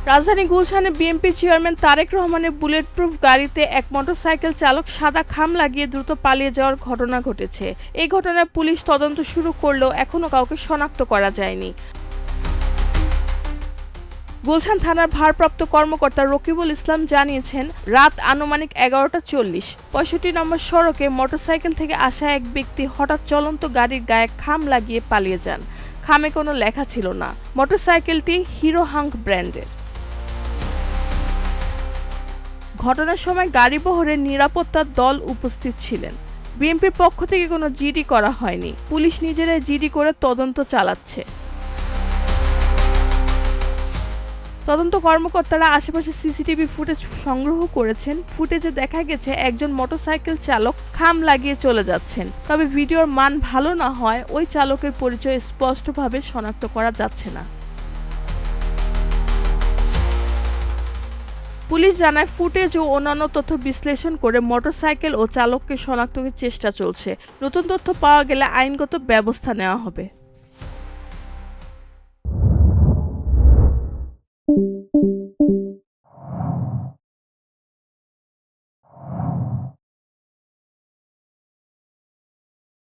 রাজধানী গুলশানে BNP chairman Tarique রহমানের বুলেট প্রুফ গাড়িতে এক মোটরসাইকেল চালক সাদা খাম লাগিয়ে দ্রুত পালিয়ে যাওয়ার ঘটনা ঘটেছে। এই ঘটনায় পুলিশ তদন্ত শুরু করলেও এখনো কাউকে শনাক্ত করা যায়নি। গুলশান থানার ভারপ্রাপ্ত কর্মকর্তা রকিবুল ইসলাম জানিয়েছেন, রাত আনুমানিক 11:40 65 নম্বর সড়কে মোটরসাইকেল থেকে আসা এক ব্যক্তি হঠাৎ চলন্ত গাড়ির গায়ে খাম লাগিয়ে পালিয়ে যান। খামে কোনো লেখা ছিল না। মোটরসাইকেলটি হিরো হাঙ্ক ব্র্যান্ডের। ঘটনার সময় গাড়িবহরের নিরাপত্তার দল উপস্থিত ছিলেন। বিএনপির পক্ষ থেকে কোনো জিডি করা হয়নি। পুলিশ নিজেরাই জিডি করে তদন্ত চালাচ্ছে। তদন্ত কর্মকর্তারা আশেপাশে সিসিটিভি ফুটেজ সংগ্রহ করেছেন। ফুটেজে দেখা গেছে একজন মোটরসাইকেল চালক খাম লাগিয়ে চলে যাচ্ছেন। তবে ভিডিওর মান ভালো না হয় ওই চালকের পরিচয় স্পষ্টভাবে শনাক্ত করা যাচ্ছে না। পুলিশ জানায়, ফুটেজ ও অন্যান্য তথ্য বিশ্লেষণ করে মোটরসাইকেল ও চালককে শনাক্তের চেষ্টা চলছে। নতুন তথ্য পাওয়া গেলে আইনগত ব্যবস্থা নেওয়া হবে।